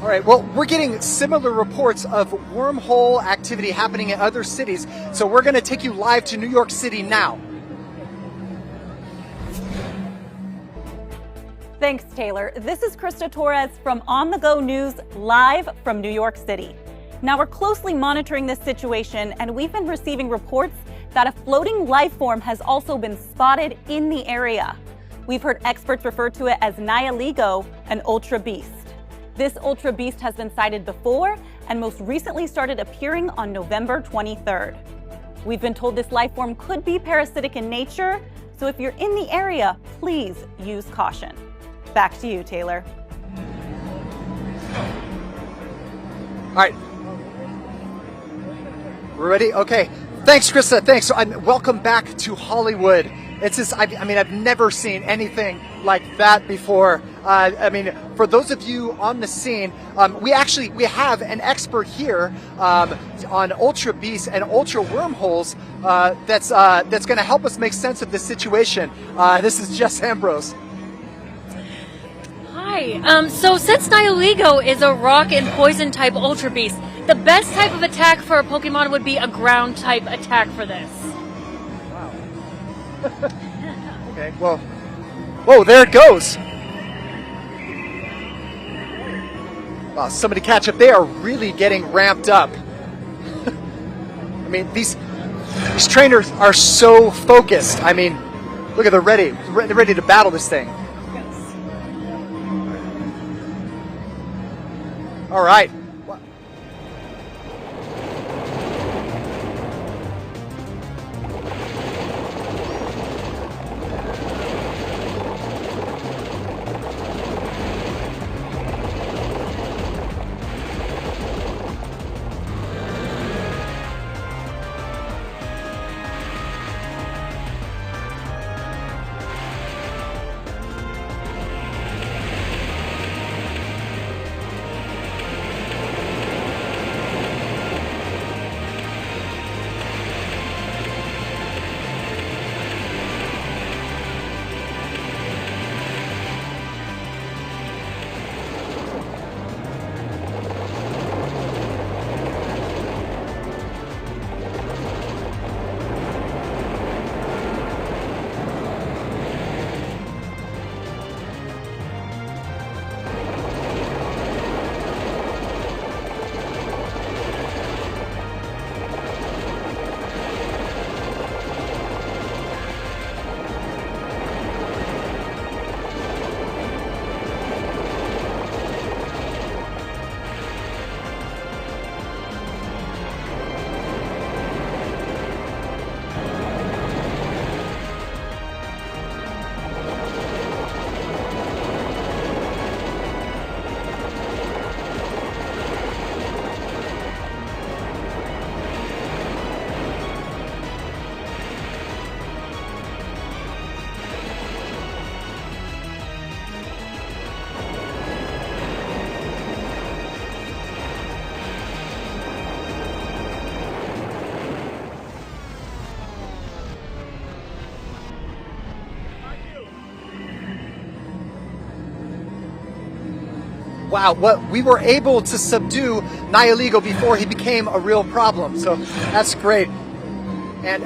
All right, well, we're getting similar reports of wormhole activity happening in other cities, so we're going to take you live to New York City now. Thanks, Taylor. This is Krista Torres from On The Go News, live from New York City. Now, we're closely monitoring this situation, and we've been receiving reports that a floating life form has also been spotted in the area. We've heard experts refer to it as Nyaligo, an ultra beast. This ultra beast has been sighted before and most recently started appearing on November 23rd. We've been told this life form could be parasitic in nature, so if you're in the area, please use caution. Back to you, Taylor. All right. We're ready? Okay. Thanks, Krista. Thanks. So, welcome back to Hollywood. It's just, I mean, I've never seen anything like that before. I mean, for those of you on the scene, we have an expert here on ultra beasts and ultra wormholes that's going to help us make sense of this situation. This is Jess Ambrose. Hi. So since Nyaligo is a rock and poison type ultra beast, the best type of attack for a Pokemon would be a ground type attack for this. Wow. Okay, well, whoa, there it goes. Wow, somebody catch up. They are really getting ramped up. I mean, these trainers are so focused. I mean, look at, they're ready to battle this thing. Yes. All right. Wow, we were able to subdue Nyaligo before he became a real problem, so that's great. And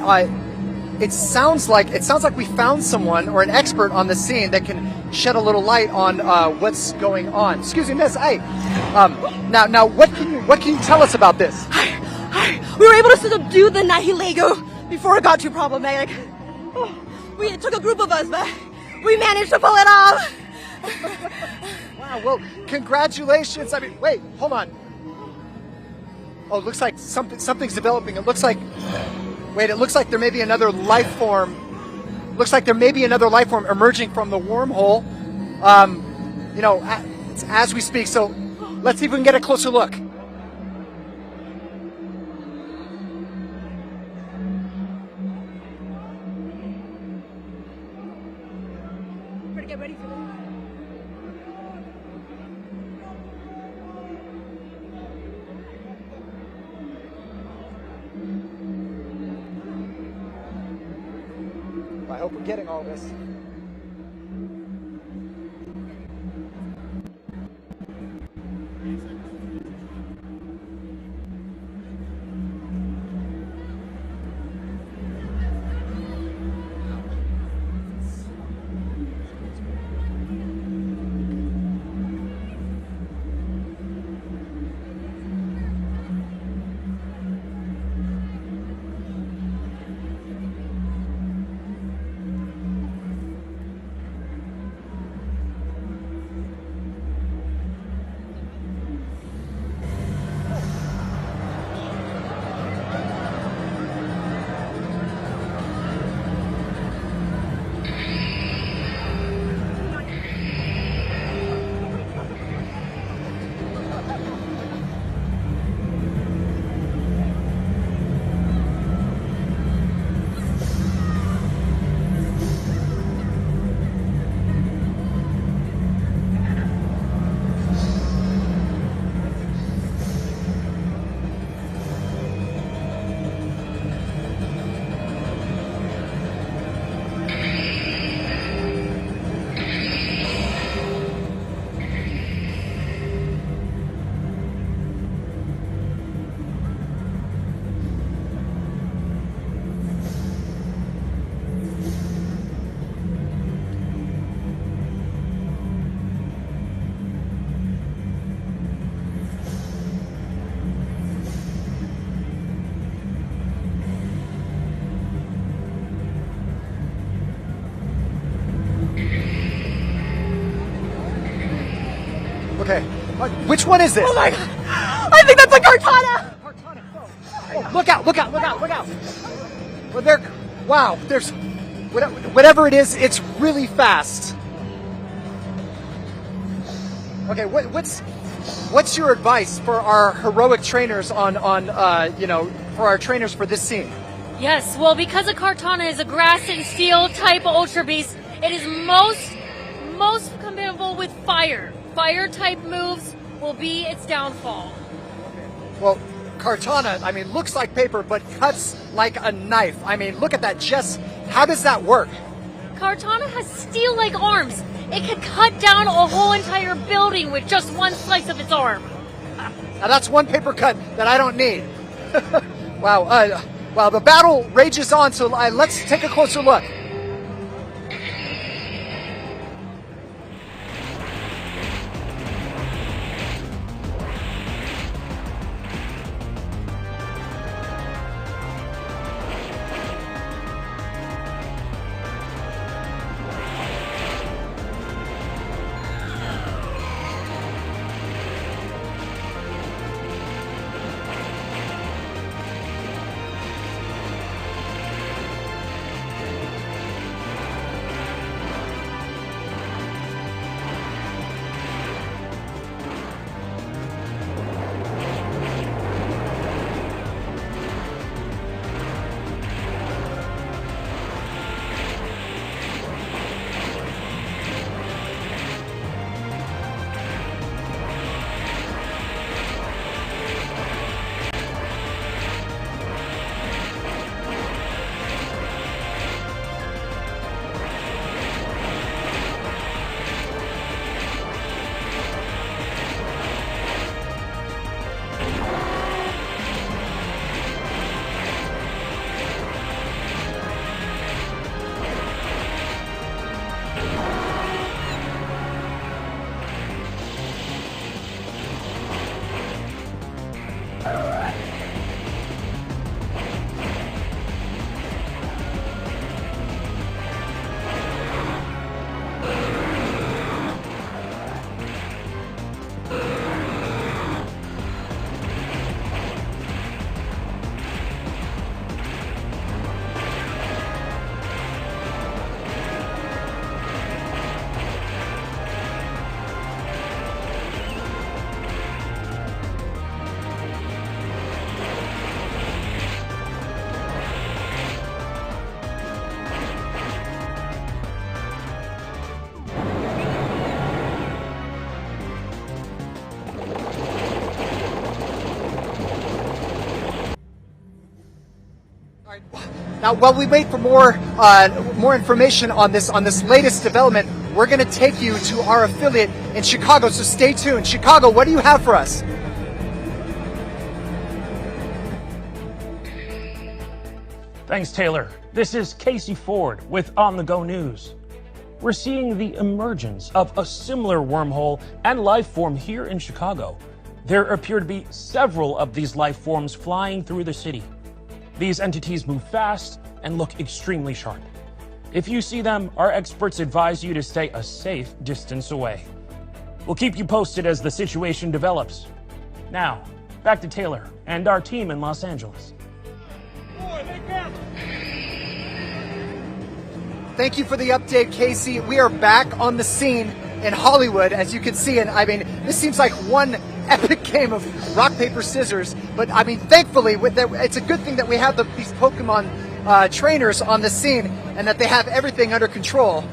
it sounds like we found someone or an expert on the scene that can shed a little light on what's going on. Excuse me, Miss. Hey, now what can you tell us about this? We were able to subdue the Nyaligo before it got too problematic. It took a group of us, but we managed to pull it off. Wow, well, congratulations. I mean, wait, hold on. Oh, it looks like something's developing. It looks like there may be another life form. Looks like there may be another life form emerging from the wormhole. You know, as we speak. So let's see if we can get a closer look. Better get ready for this. I hope we're getting all this. Yes, Okay. Which one is this? Oh my god! I think that's a Cortana! Oh, look out! Look out! Look out! Look out! Well, there. Wow. There's whatever it is. It's really fast. Okay. What's your advice for our heroic trainers on for our trainers for this scene? Yes, well, because a Cortana is a grass and steel type Ultra Beast, it is most compatible with fire. Fire type moves will be its downfall. Well, Cortana, I mean, looks like paper, but cuts like a knife. I mean, look at that. Jess, how does that work? Cortana has steel-like arms. It can cut down a whole entire building with just one slice of its arm. Now that's one paper cut that I don't need. Wow. Well, the battle rages on, so let's take a closer look. Now, while we wait for more information on this latest development, we're going to take you to our affiliate in Chicago. So stay tuned. Chicago, what do you have for us? Thanks, Taylor. This is Casey Ford with On The Go News. We're seeing the emergence of a similar wormhole and life form here in Chicago. There appear to be several of these life forms flying through the city. These entities move fast and look extremely sharp. If you see them, our experts advise you to stay a safe distance away. We'll keep you posted as the situation develops. Now, back to Taylor and our team in Los Angeles. Thank you for the update, Casey. We are back on the scene in Hollywood, as you can see, and I mean, this seems like one epic game of rock, paper, scissors, but I mean, thankfully, it's a good thing that we have these Pokemon trainers on the scene and that they have everything under control.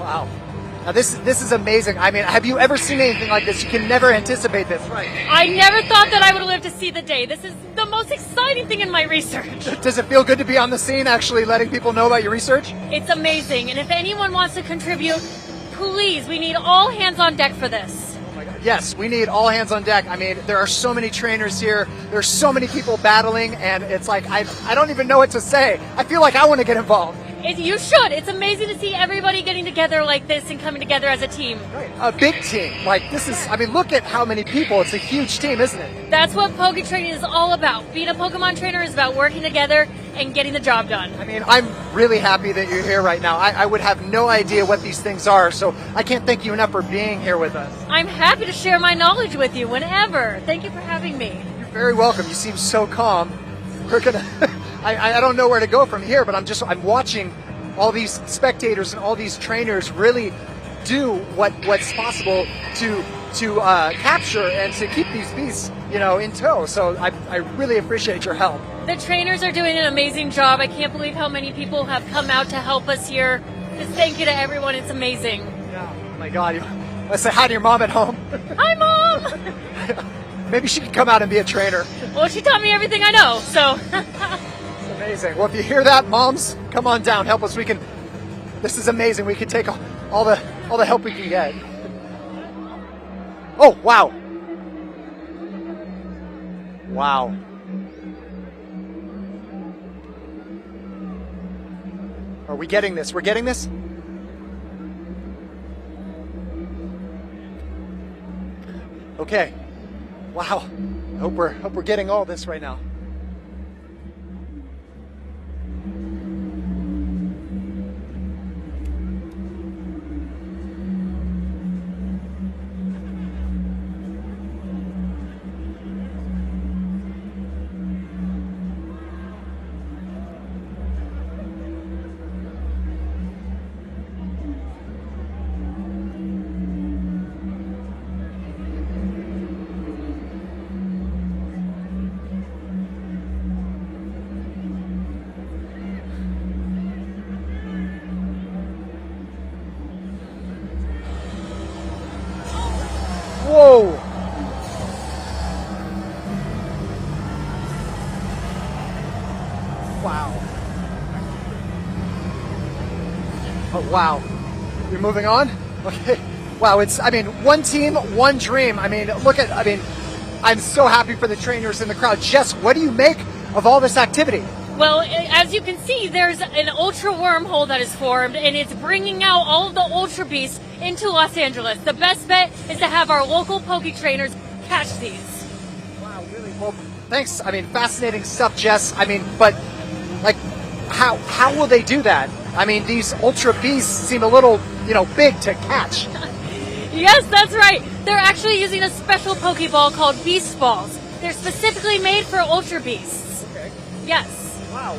Wow. Now this is amazing. I mean, have you ever seen anything like this? You can never anticipate this, right? I never thought that I would live to see the day. This is the most exciting thing in my research. Does it feel good to be on the scene, actually letting people know about your research? It's amazing. And if anyone wants to contribute, please, we need all hands on deck for this. Oh my God. Yes, we need all hands on deck. I mean, there are so many trainers here. There's so many people battling, and it's like, I don't even know what to say. I feel like I want to get involved. You should. It's amazing to see everybody getting together like this and coming together as a team. Right. A big team. Like, this is, I mean, look at how many people. It's a huge team, isn't it? That's what Poke training is all about. Being a Pokemon trainer is about working together and getting the job done. I mean, I'm really happy that you're here right now. I would have no idea what these things are, so I can't thank you enough for being here with us. I'm happy to share my knowledge with you whenever. Thank you for having me. You're very welcome. You seem so calm. We're gonna, I don't know where to go from here, but I'm watching all these spectators and all these trainers really do what's possible to capture and to keep these beasts, in tow. So I really appreciate your help. The trainers are doing an amazing job. I can't believe how many people have come out to help us here. Just thank you to everyone. It's amazing. Yeah. Oh my God. Let's say hi to your mom at home. Hi, Mom! Maybe she could come out and be a trainer. Well, she taught me everything I know, so. Amazing. Well, if you hear that, moms, come on down. Help us. This is amazing. We can take all the help we can get. Oh, wow. Wow. Are we getting this? We're getting this? Okay. Wow. I hope we're getting all this right now. Whoa! Wow. Oh, wow. You're moving on? Okay. Wow, one team, one dream. I'm so happy for the trainers in the crowd. Jess, what do you make of all this activity? Well, as you can see, there's an ultra wormhole that is formed, and it's bringing out all of the ultra beasts into Los Angeles. The best bet is to have our local Poke trainers catch these. Wow, really? Well, thanks. Fascinating stuff, Jess. But like, how will they do that? These ultra beasts seem a little, big to catch. Yes, that's right. They're actually using a special Pokeball called Beast Balls. They're specifically made for ultra beasts. Okay. Yes. Wow.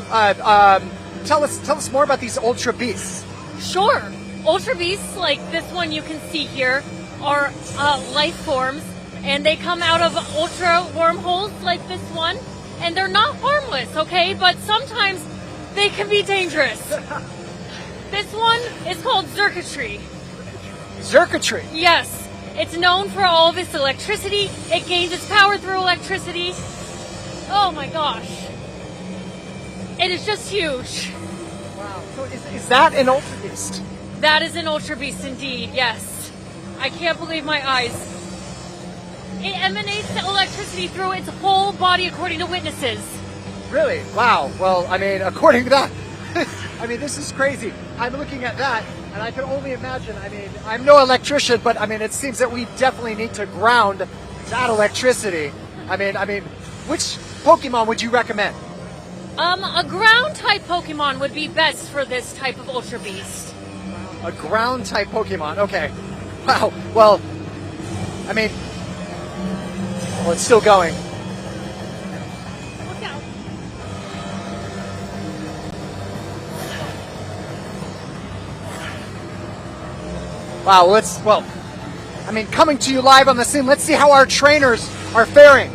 Tell us more about these ultra beasts. Sure. Ultra beasts, like this one you can see here, are life forms, and they come out of ultra wormholes like this one, and they're not harmless, okay? But sometimes they can be dangerous. This one is called Circuitry. Circuitry? Yes. It's known for all of its electricity. It gains its power through electricity. Oh my gosh. It is just huge. Wow. So is that an ultra beast? That is an ultra beast indeed, yes. I can't believe my eyes. It emanates electricity through its whole body according to witnesses. Really? Wow. Well, according to that, this is crazy. I'm looking at that, and I can only imagine. I'm no electrician, but it seems that we definitely need to ground that electricity. Which Pokemon would you recommend? A ground type Pokemon would be best for this type of ultra beast. A ground type Pokemon. Okay. Wow. Well, it's still going. Look out. Wow. Coming to you live on the scene. Let's see how our trainers are faring.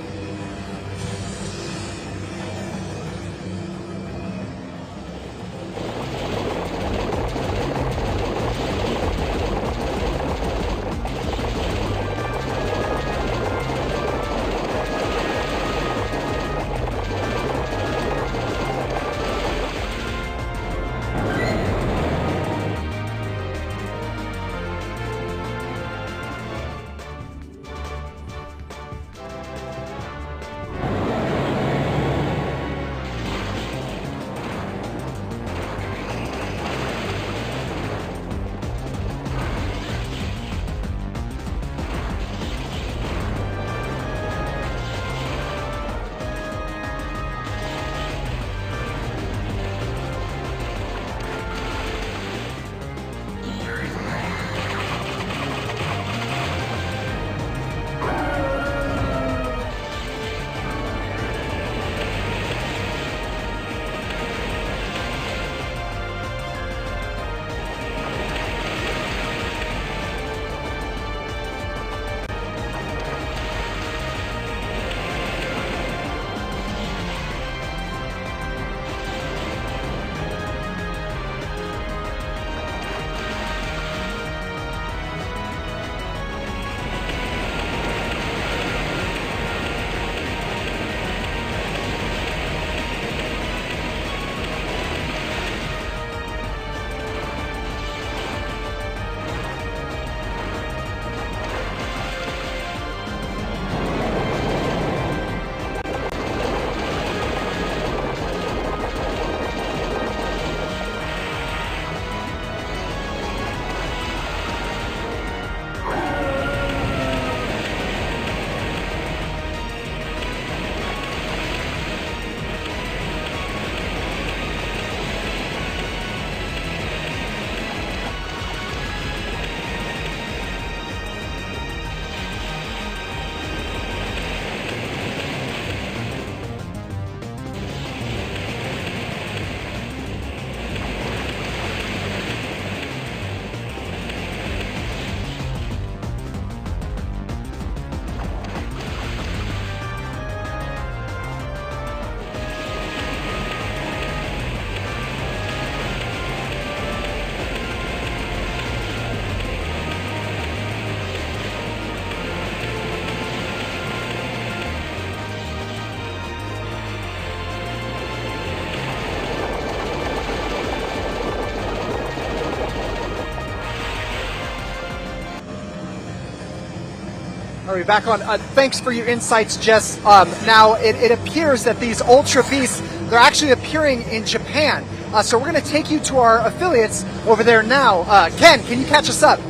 Are we back on? Thanks for your insights, Jess. Now, it appears that these Ultra Beasts, they're actually appearing in Japan. So we're going to take you to our affiliates over there now. Ken, can you catch us up?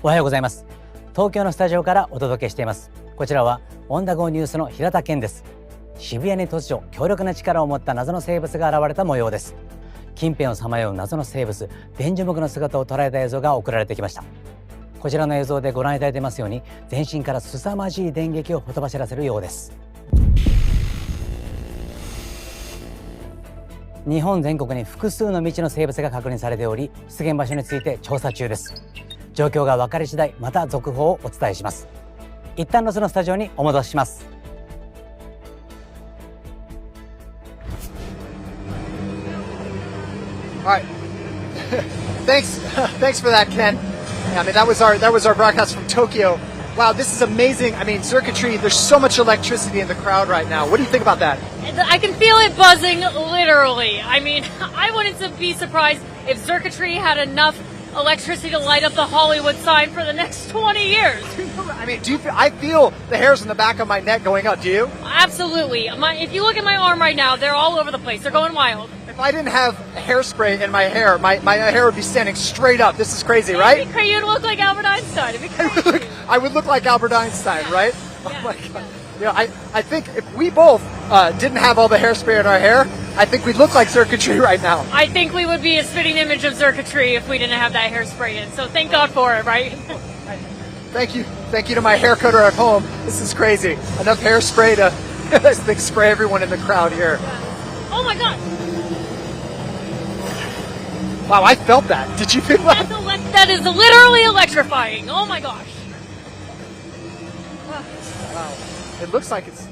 おはようございます。東京のスタジオからお届けしています。こちらはオンダゴニュースの平田健です。渋谷に突如強力な力を持った謎の生物が現れた模様です。近辺をさまよう謎の生物電樹木の姿を捉えた映像が送られてきました。こちらの映像でご覧いただいてますように全身から凄まじい電撃をほとばしらせるようです。日本全国に複数の未知の生物が確認されており、出現場所について調査中です。状況が分かり次第また続報をお伝えします。一旦ロスのスタジオにお戻しします。All right. Thanks for that, Ken. Yeah, I mean that was our broadcast from Tokyo. Wow, this is amazing. I mean, circuitry. There's so much electricity in the crowd right now. What do you think about that? I can feel it buzzing, literally. I mean, I wouldn't be surprised if circuitry had enough electricity to light up the Hollywood sign for the next 20 years. I mean, I feel the hairs on the back of my neck going up. Do you? Absolutely. If you look at my arm right now, they're all over the place. They're going wild. If I didn't have hairspray in my hair, my hair would be standing straight up. This is crazy, right? It'd be crazy. You'd look like Albert Einstein. It'd be crazy. I would look like Albert Einstein, Yeah. right? Yeah. Oh my God. You know, I think if we both didn't have all the hairspray in our hair, I think we'd look like circuitry right now. I think we would be a spitting image of circuitry if we didn't have that hairspray in. So thank God for it, right? Thank you to my hair cutter at home. This is crazy. Enough hairspray to I think spray everyone in the crowd here. Oh my God. Wow, I felt that. Did you feel that? That is literally electrifying. Oh my gosh. Wow. It looks like it's...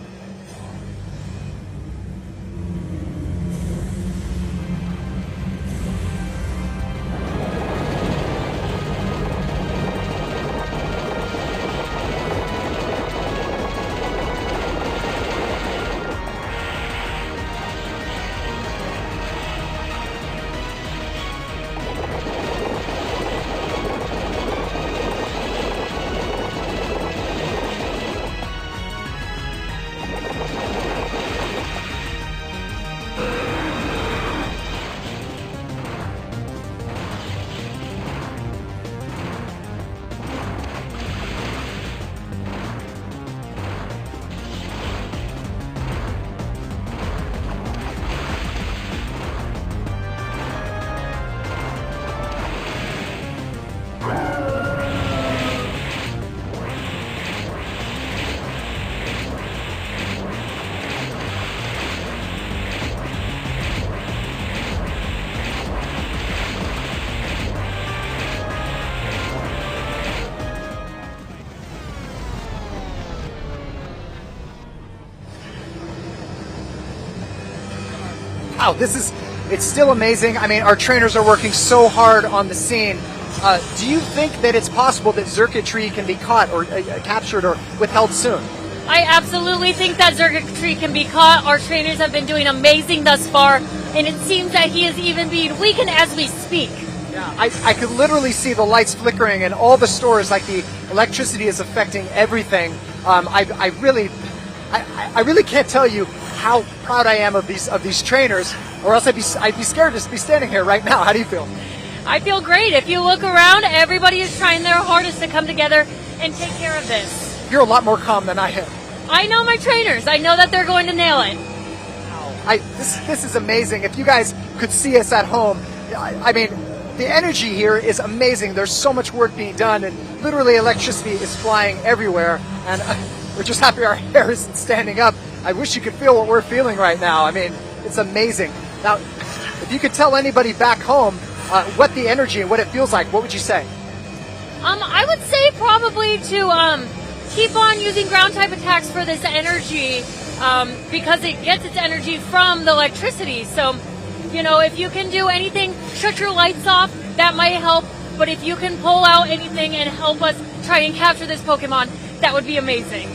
Wow, it's still amazing. I mean, our trainers are working so hard on the scene. Do you think that it's possible that circuitry can be caught or captured or withheld soon? I absolutely think that circuitry can be caught. Our trainers have been doing amazing thus far, and it seems that he is even being weakened as we speak. Yeah, I could literally see the lights flickering and all the stores, like the electricity is affecting everything. I really can't tell you how proud I am of these trainers, or else I'd be scared to be standing here right now. How do you feel? I feel great. If you look around, everybody is trying their hardest to come together and take care of this. You're a lot more calm than I am. I know my trainers. I know that they're going to nail it. This is amazing. If you guys could see us at home, I mean, the energy here is amazing. There's so much work being done, and literally electricity is flying everywhere. And we're just happy our hair isn't standing up. I wish you could feel what we're feeling right now. I mean, it's amazing. Now, if you could tell anybody back home what the energy and what it feels like, what would you say? I would say probably to keep on using ground type attacks for this energy because it gets its energy from the electricity. So, you know, if you can do anything, shut your lights off, that might help. But if you can pull out anything and help us try and capture this Pokemon, that would be amazing.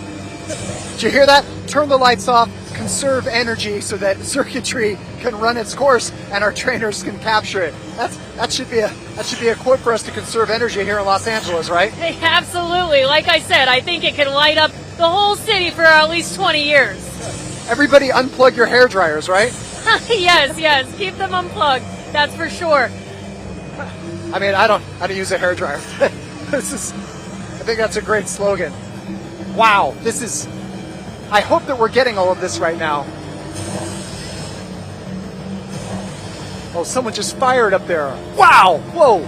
Did you hear that? Turn the lights off, conserve energy so that circuitry can run its course and our trainers can capture it. That should be a quote for us to conserve energy here in Los Angeles, right? Hey, absolutely. Like I said, I think it could light up the whole city for at least 20 years. Everybody unplug your hair dryers, right? Yes. Keep them unplugged. That's for sure. I mean, I don't use a hair dryer. I think that's a great slogan. Wow, I hope that we're getting all of this right now. Oh, someone just fired up there. Wow, whoa.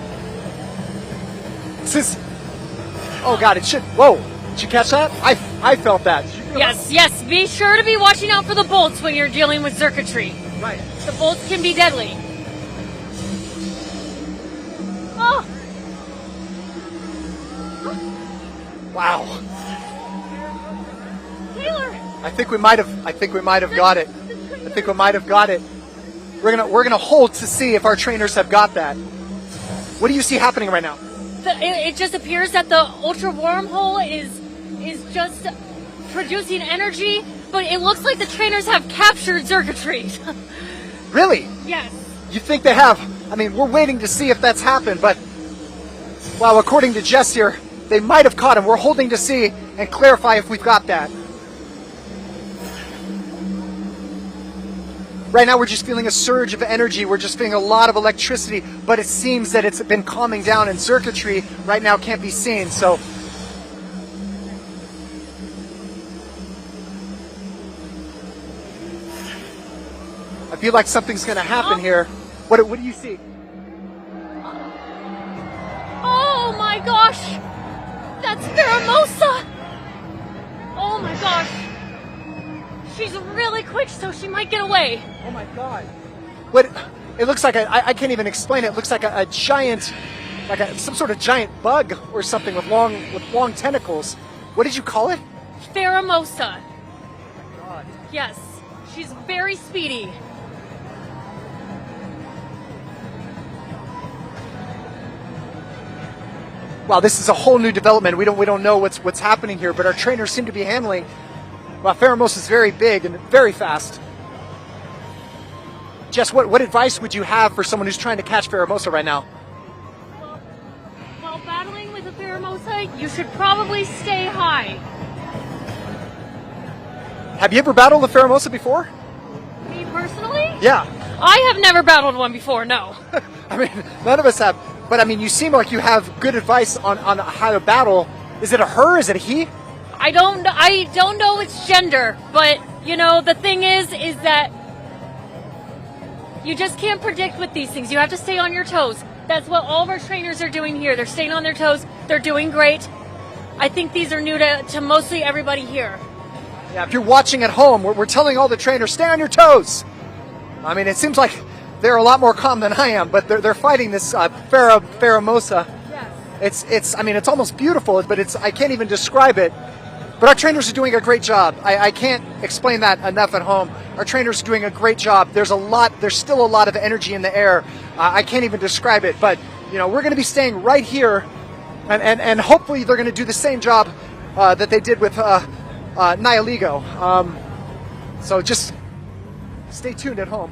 Oh God, whoa. Did you catch that? I felt that. Yes. Be sure to be watching out for the bolts when you're dealing with circuitry. Right. The bolts can be deadly. Oh. Wow. Taylor. I think we might have got it. I think we might have got it. We're gonna hold to see if our trainers have got that. What do you see happening right now? It just appears that the ultra wormhole is just producing energy, but it looks like the trainers have captured circuitry. Really? Yes. You think they have? I mean, we're waiting to see if that's happened, but well, according to Jess here, they might have caught him. We're holding to see and clarify if we've got that. Right now we're just feeling a surge of energy. We're just feeling a lot of electricity, but it seems that it's been calming down and circuitry right now can't be seen. So I feel like something's going to happen here. What do you see? Oh my gosh! That's Faramosa! Oh my gosh! She's really quick, so she might get away. Oh my God! What? It looks like I can't even explain it. It looks like a giant, some sort of giant bug or something with long tentacles. What did you call it? Faramosa. Oh my God. Yes, she's very speedy. Wow, this is a whole new development. We don't know what's happening here, but our trainers seem to be handling. Well, Faramosa is very big and very fast. Jess, what advice would you have for someone who's trying to catch Faramosa right now? Well, while battling with a Faramosa, you should probably stay high. Have you ever battled a Faramosa before? Me personally? Yeah. I have never battled one before, no. I mean, none of us have. But I mean, you seem like you have good advice on how to battle. Is it a her? Is it a he? I don't know its gender, but you know, the thing is that you just can't predict with these things. You have to stay on your toes. That's what all of our trainers are doing here. They're staying on their toes. They're doing great. I think these are new to mostly everybody here. Yeah, if you're watching at home, we're telling all the trainers, stay on your toes. I mean, it seems like they're a lot more calm than I am, but they're fighting this Faramosa. Yes. It's almost beautiful, but I can't even describe it. But our trainers are doing a great job. I can't explain that enough at home. Our trainers are doing a great job. There's still a lot of energy in the air. I can't even describe it, but we're going to be staying right here, and hopefully they're going to do the same job that they did with Nihiligo. So just stay tuned at home.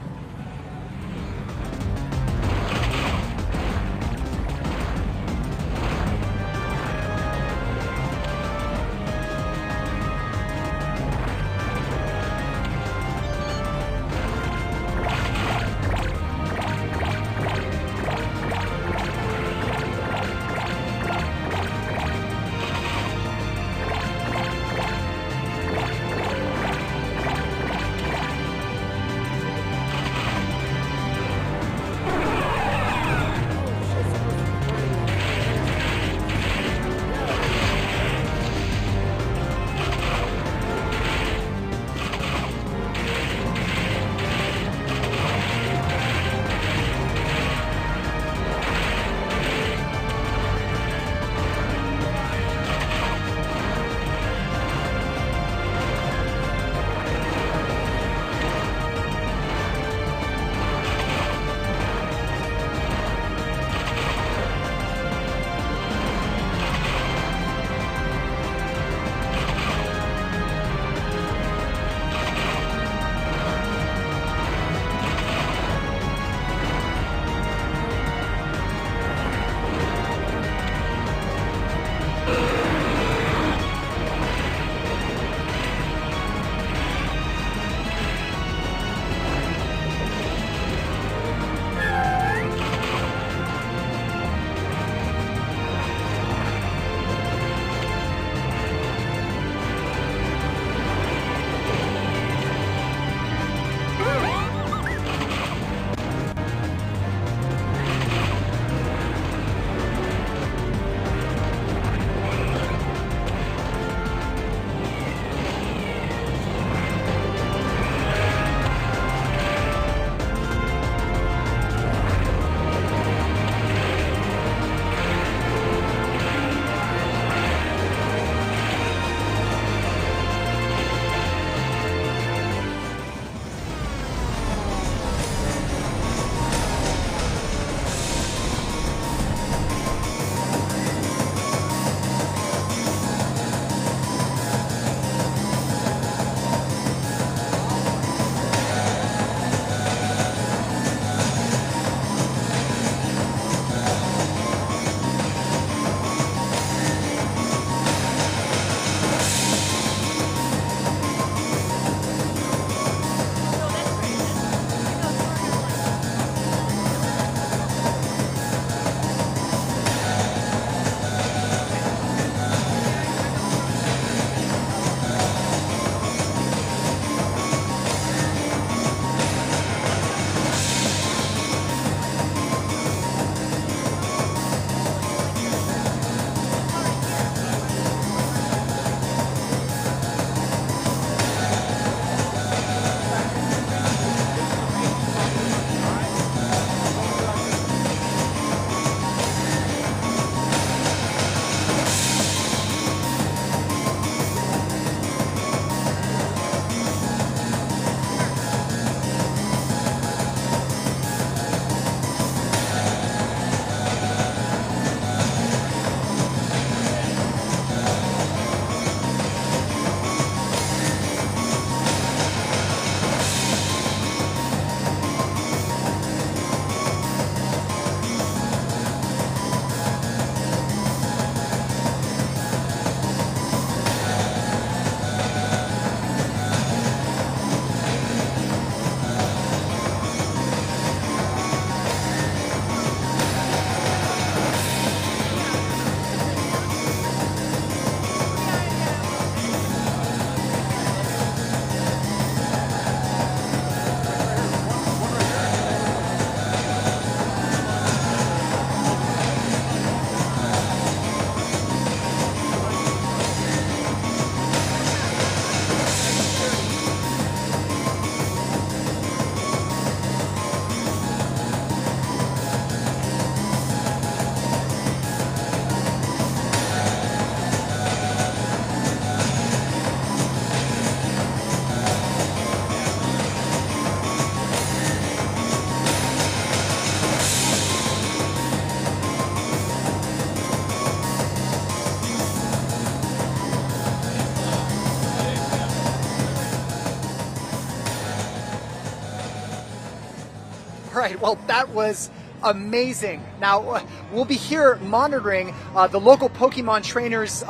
right. Well, that was amazing. Now, we'll be here monitoring the local Pokemon trainers'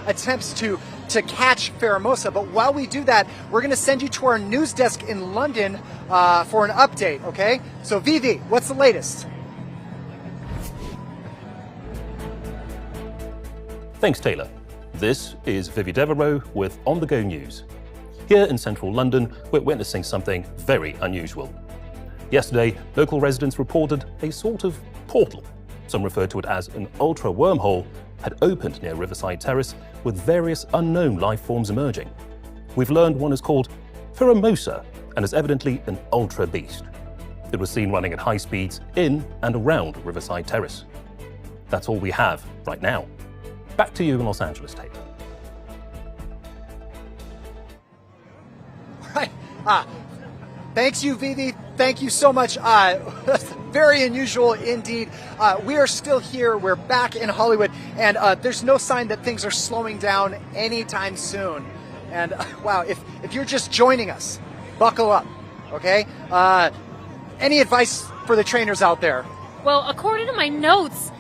attempts to catch Pheromosa. But while we do that, we're going to send you to our news desk in London for an update, okay? So, Vivi, what's the latest? Thanks, Taylor. This is Vivi Devereaux with On The Go News. Here in central London, we're witnessing something very unusual. Yesterday, local residents reported a sort of portal, some referred to it as an ultra wormhole, had opened near Riverside Terrace with various unknown life forms emerging. We've learned one is called Pheromosa and is evidently an ultra beast. It was seen running at high speeds in and around Riverside Terrace. That's all we have right now. Back to you in Los Angeles, Taylor. Right. Thanks you, Vivi. Thank you so much. Very unusual indeed. We are still here. We're back in Hollywood, and there's no sign that things are slowing down anytime soon. And wow, if you're just joining us, buckle up, okay? Any advice for the trainers out there? Well, according to my notes,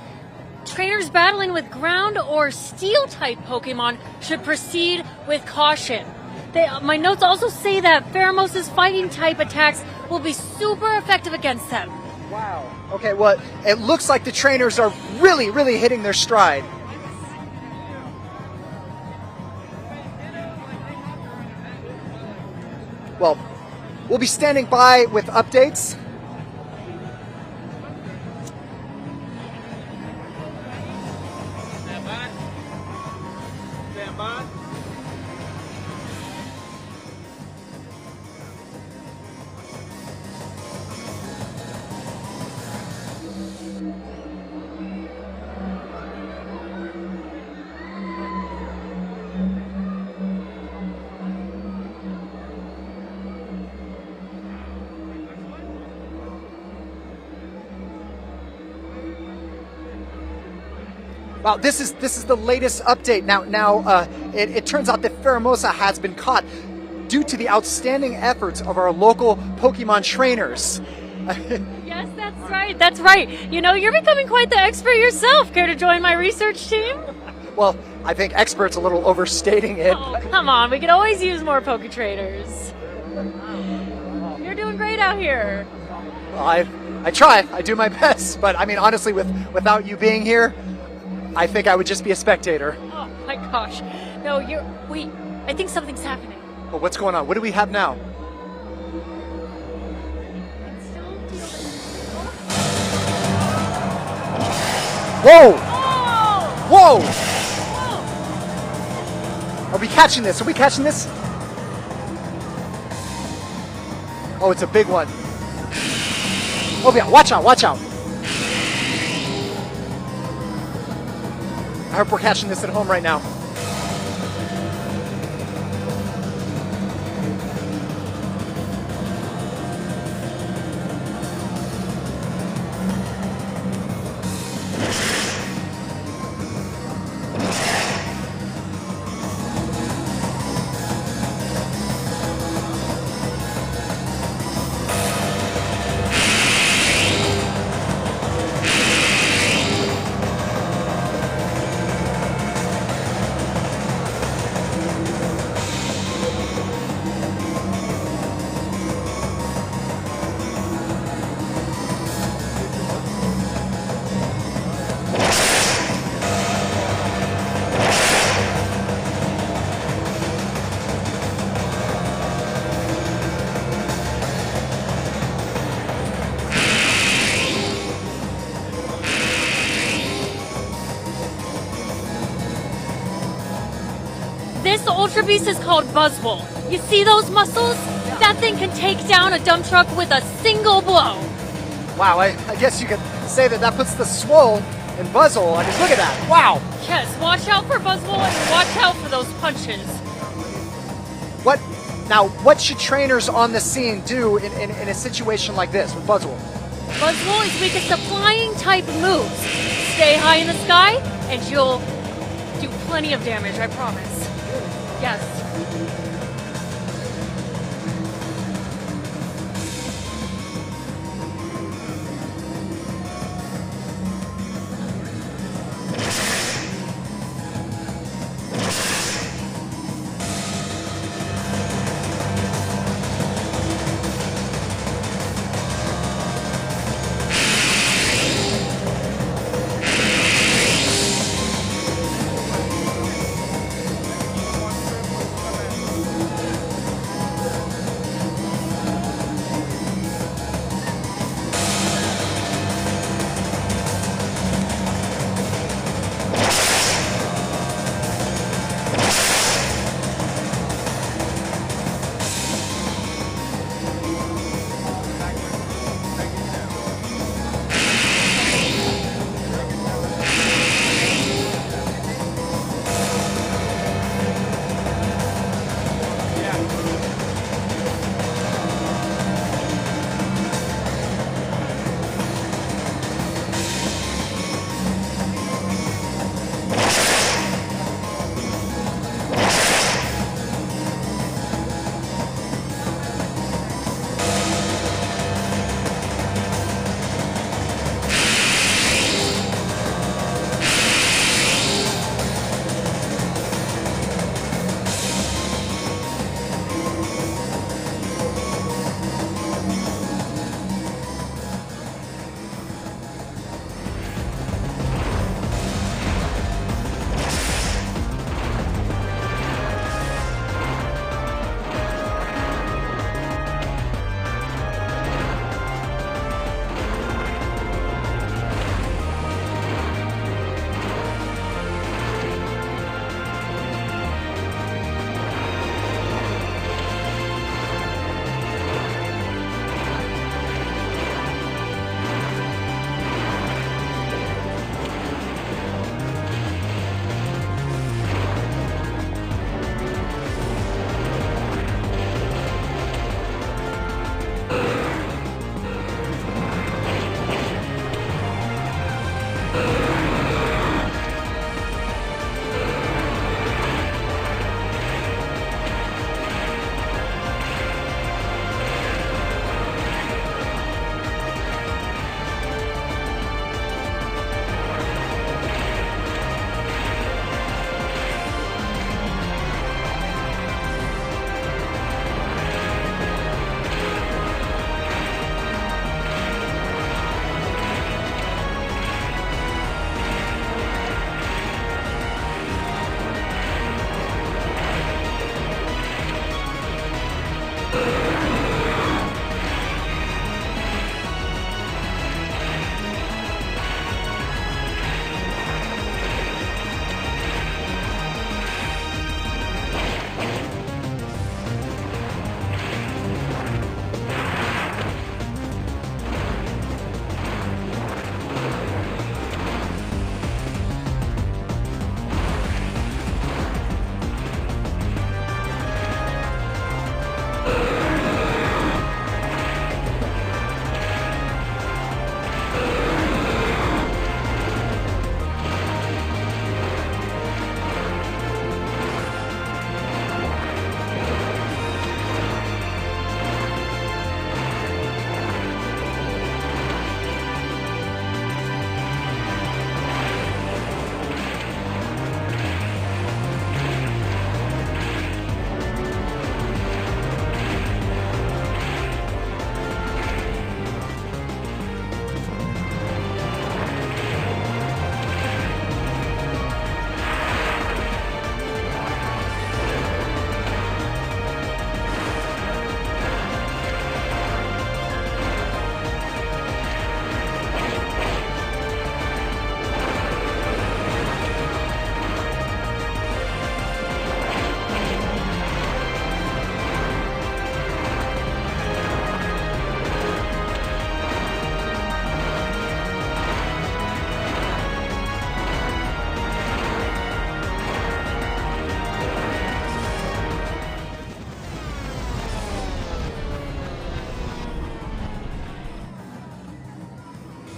trainers battling with ground or steel type Pokemon should proceed with caution. My notes also say that Pheromosa's fighting type attacks will be super effective against them. Wow. Okay, well, it looks like the trainers are really, really hitting their stride. Well, we'll be standing by with updates. Stand by. Wow, this is the latest update. Now, it turns out that Pheromosa has been caught due to the outstanding efforts of our local Pokemon trainers. Yes, that's right. That's right. You know, you're becoming quite the expert yourself. Care to join my research team? Well, I think expert's a little overstating it. Oh, come on. We could always use more Poke traders. You're doing great out here. Well, I try. I do my best. But I mean, honestly, without you being here, I think I would just be a spectator. Oh my gosh. No, wait, I think something's happening. Well, what's going on? What do we have now? Whoa! Oh! Whoa! Are we catching this? Are we catching this? Oh, it's a big one. Oh yeah, watch out, watch out. I hope we're catching this at home right now. This Ultra Beast is called Buzzwole. You see those muscles? That thing can take down a dump truck with a single blow. Wow, I guess you could say that puts the Swole in Buzzwole. I mean, look at that. Wow. Yes, watch out for Buzzwole and watch out for those punches. What should trainers on the scene do in a situation like this with Buzzwole? Buzzwole is weakest to flying type moves. Stay high in the sky and you'll do plenty of damage, I promise. Yes.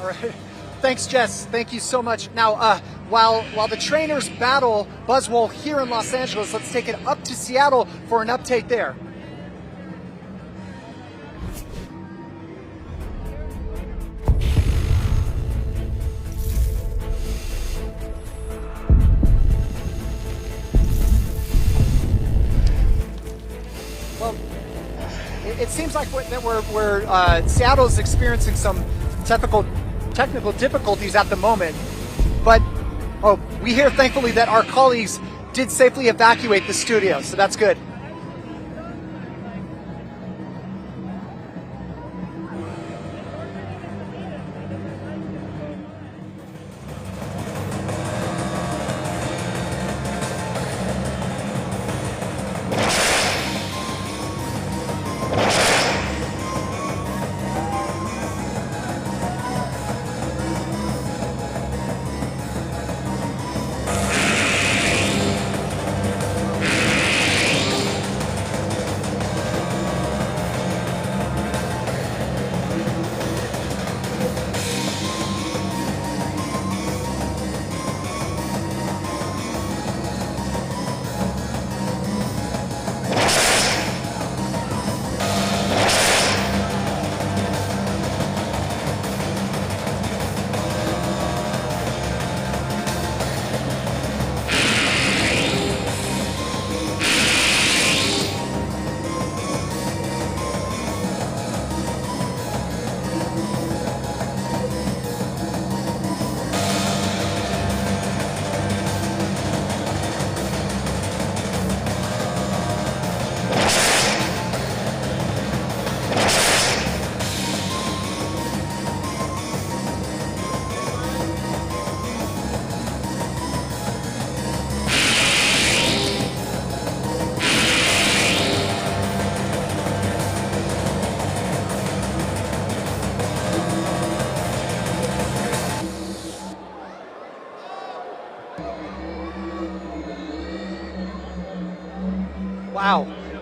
All right. Thanks, Jess. Thank you so much. Now, while the trainers battle Buzzwole here in Los Angeles, let's take it up to Seattle for an update there. Well, it seems like Seattle is experiencing some technical difficulties at the moment, but we hear thankfully that our colleagues did safely evacuate the studio, so that's good.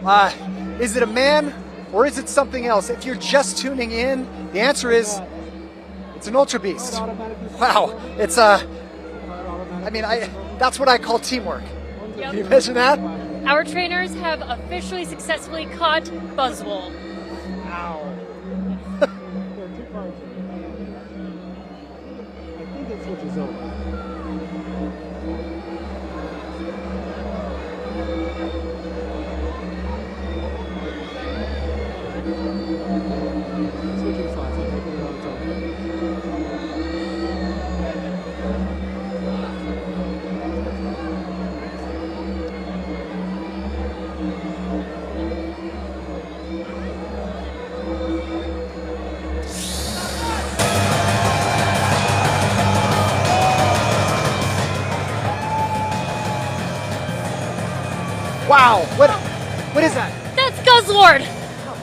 Wow. Is it a man or is it something else? If you're just tuning in, the answer is it's an Ultra Beast. Wow. It's that's what I call teamwork. Yep. Can you imagine that? Our trainers have officially successfully caught Buzzwole. Wow. There are two parts. I think it switches over. Switching sides. I'll take it on its own. Wow. What is that? That's Guzzlord!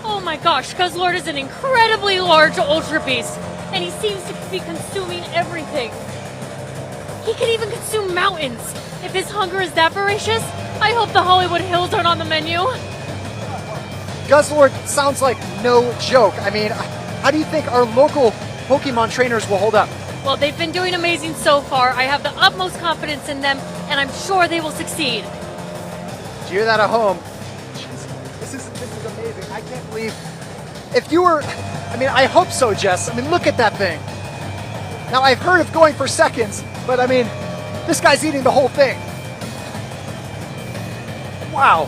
Oh my gosh, Guzzlord is an incredibly large Ultra Beast, and he seems to be consuming everything. He can even consume mountains. If his hunger is that voracious, I hope the Hollywood Hills aren't on the menu. Guzzlord sounds like no joke. I mean, how do you think our local Pokemon trainers will hold up? Well, they've been doing amazing so far. I have the utmost confidence in them, and I'm sure they will succeed. Did you hear that at home? Jeez, this is amazing. I can't believe. If you were, I hope so, Jess. Look at that thing. Now, I've heard of going for seconds, but this guy's eating the whole thing. Wow.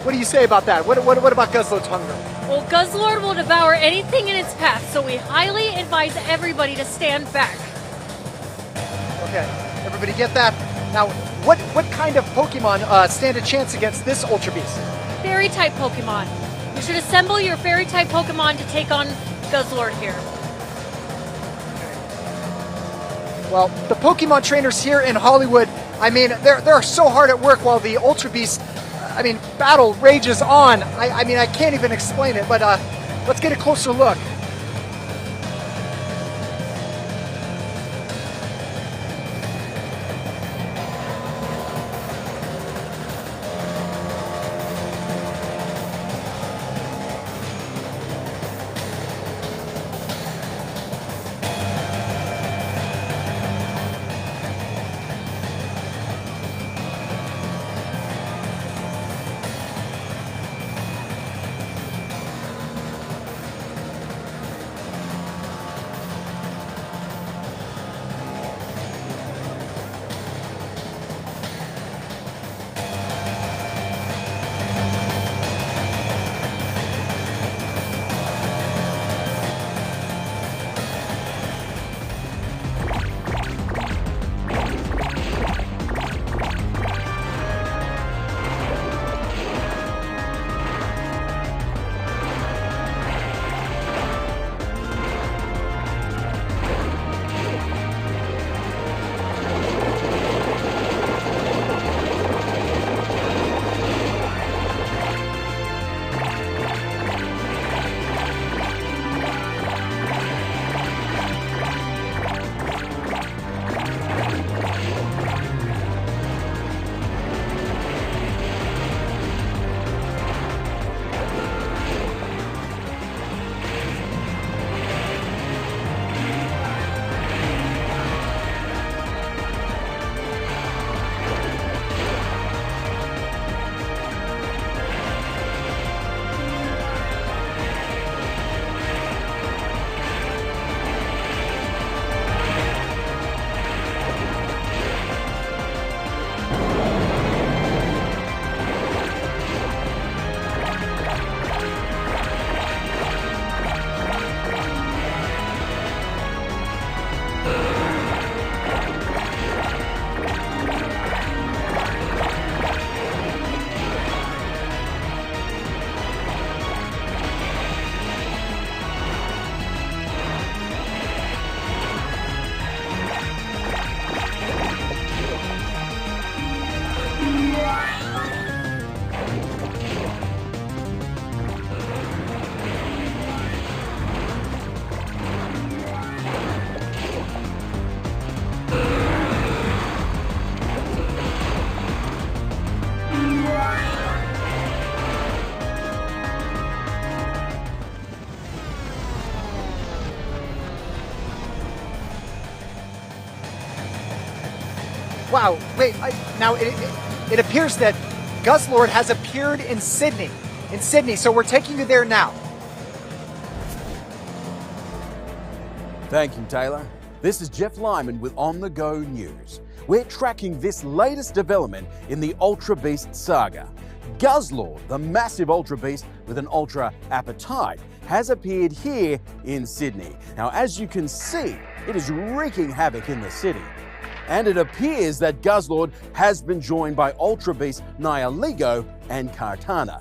What do you say about that? What about Guzzlord's hunger? Well, Guzzlord will devour anything in its path, so we highly advise everybody to stand back. Okay, everybody get that? Now, what kind of Pokemon stand a chance against this Ultra Beast? Fairy-type Pokemon. You should assemble your Fairy-type Pokemon to take on Guzzlord here. Well, the Pokemon trainers here in Hollywood, they're so hard at work while the Ultra Beast, battle rages on. I can't even explain it, but let's get a closer look. Wow, wait, now it appears that Guzzlord has appeared in Sydney. So we're taking you there now. Thank you, Taylor. This is Jeff Lyman with On The Go News. We're tracking this latest development in the Ultra Beast saga. Guzzlord, the massive Ultra Beast with an ultra appetite, has appeared here in Sydney. Now, as you can see, it is wreaking havoc in the city. And it appears that Guzzlord has been joined by Ultra Beasts Nihilego and Kartana.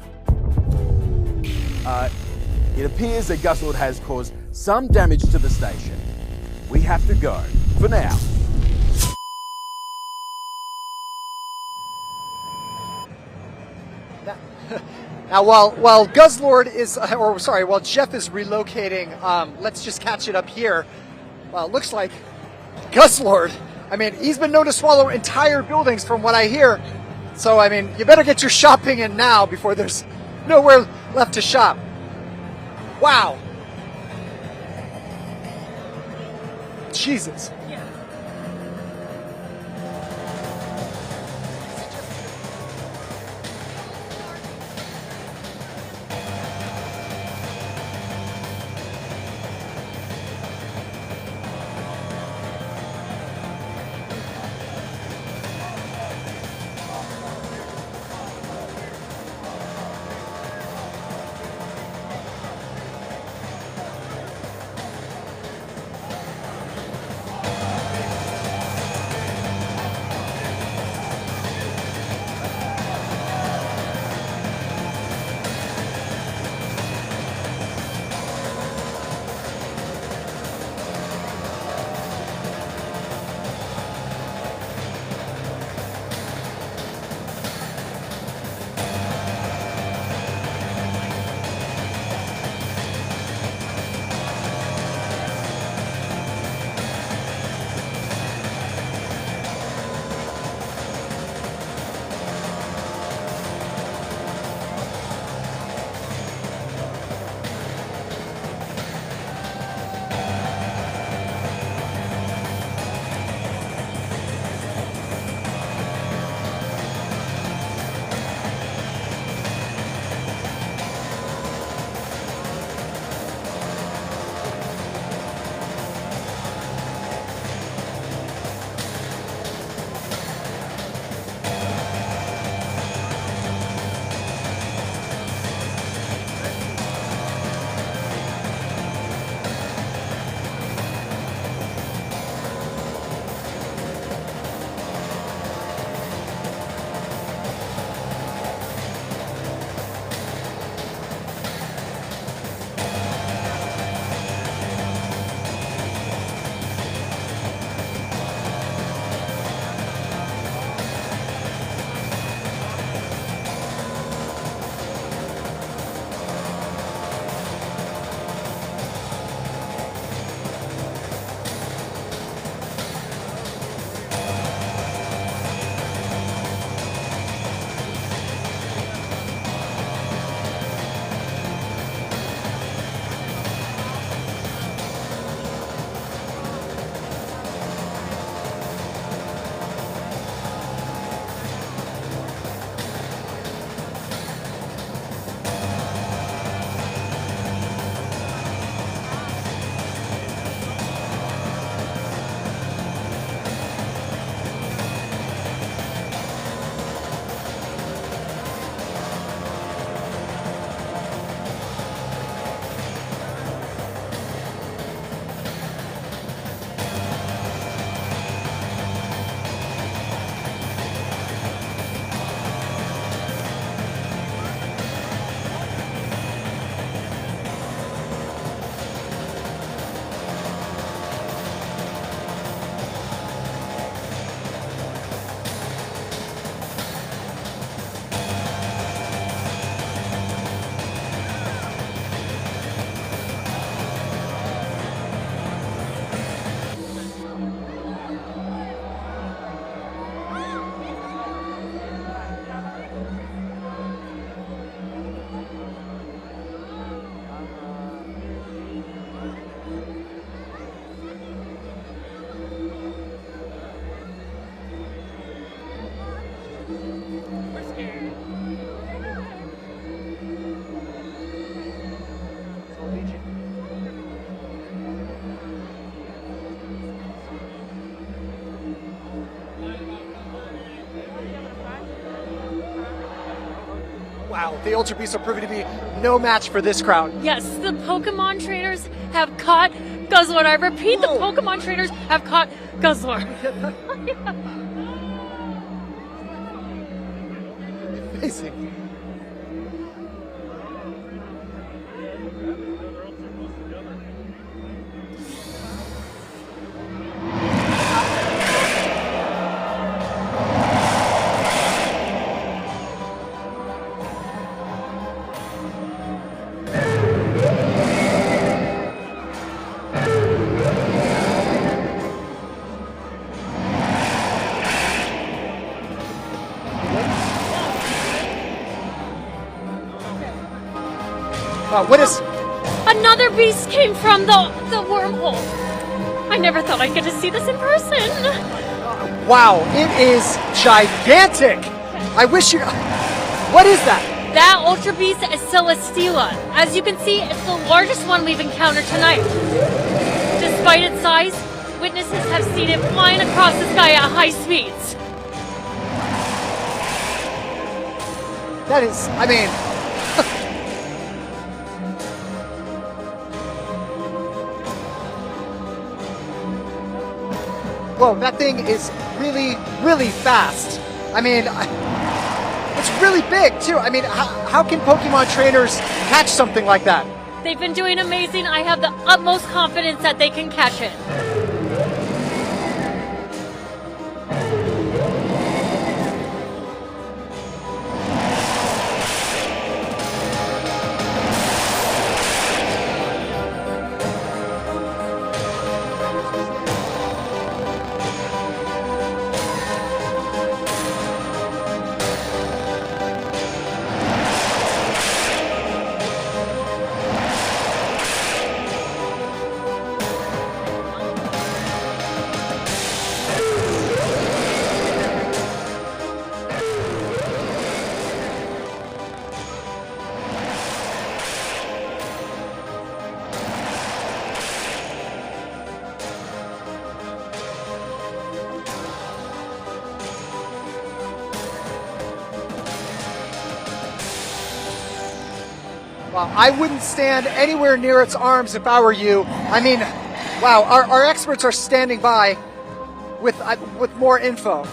It appears that Guzzlord has caused some damage to the station. We have to go for now. Now, while Guzzlord is, while Jeff is relocating, let's just catch it up here. Well, it looks like Guzzlord, I mean, he's been known to swallow entire buildings from what I hear. So, I mean, you better get your shopping in now before there's nowhere left to shop. Wow. Jesus. Wow, the Ultra Beasts are proving to be no match for this crowd. Yes, the Pokemon trainers have caught Guzzlord. I repeat, Whoa. the Pokemon trainers have caught Guzzlord. Amazing. What is... Another beast came from the wormhole. I never thought I'd get to see this in person. Wow, it is gigantic. I wish you... What is that? That Ultra Beast is Celesteela. As you can see, it's the largest one we've encountered tonight. Despite its size, witnesses have seen it flying across the sky at high speeds. That is... I mean... Whoa, that thing is really, really fast. I mean, it's really big too. I mean, how can Pokemon trainers catch something like that? They've been doing amazing. I have the utmost confidence that they can catch it. Well, I wouldn't stand anywhere near its arms if I were you. I mean, wow, our experts are standing by with more info.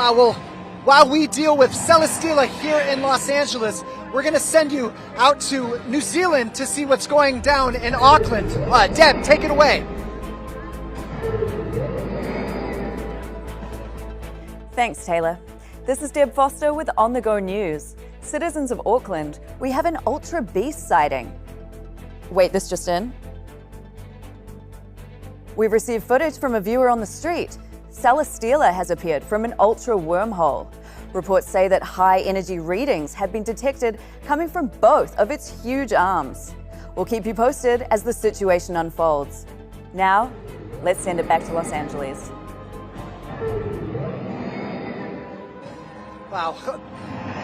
Wow, well, while we deal with Celesteela here in Los Angeles, we're going to send you out to New Zealand to see what's going down in Auckland. Deb, take it away. Thanks, Taylor. This is Deb Foster with On The Go News. Citizens of Auckland, we have an Ultra Beast sighting. Wait, this just in? We've received footage from a viewer on the street. Celesteela has appeared from an Ultra wormhole. Reports say that high energy readings have been detected coming from both of its huge arms. We'll keep you posted as the situation unfolds. Now, let's send it back to Los Angeles. Wow.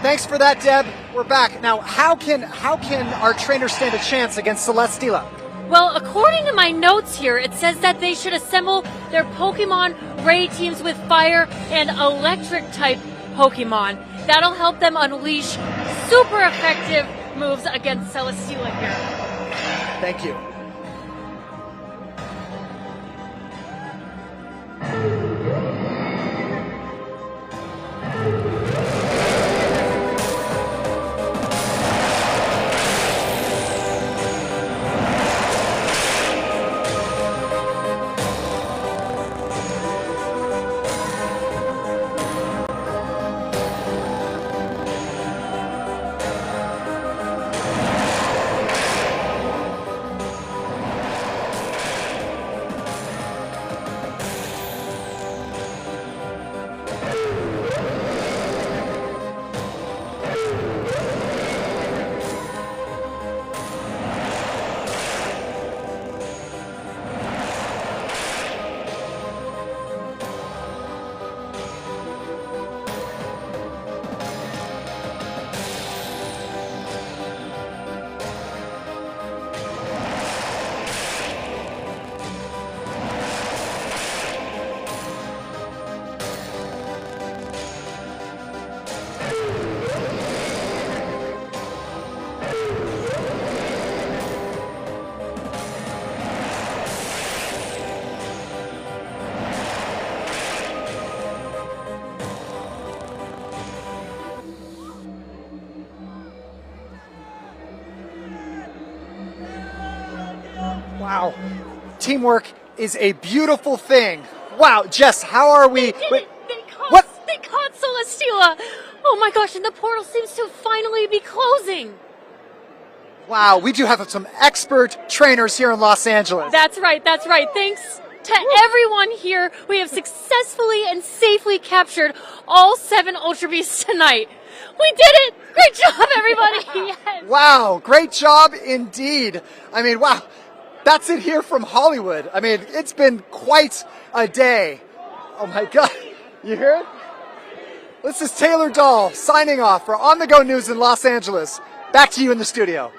Thanks for that, Deb. We're back. Now, how can our trainers stand a chance against Celesteela? Well, according to my notes here, it says that they should assemble their Pokemon ready teams with fire and electric type Pokemon. That'll help them unleash super effective moves against Celesteela here. Thank you. Wow. Teamwork is a beautiful thing. Wow, Jess, how are we? They caught Celesteela. Oh my gosh, and the portal seems to finally be closing. Wow, we do have some expert trainers here in Los Angeles. That's right, that's right. Thanks to everyone here, we have successfully and safely captured all 7 Ultra Beasts tonight. We did it! Great job, everybody! Yes. Wow, great job indeed. I mean, wow, that's it here from Hollywood. I mean, it's been quite a day. Oh my God, you hear it? This is Taylor Dahl signing off for On The Go News in Los Angeles. Back to you in the studio.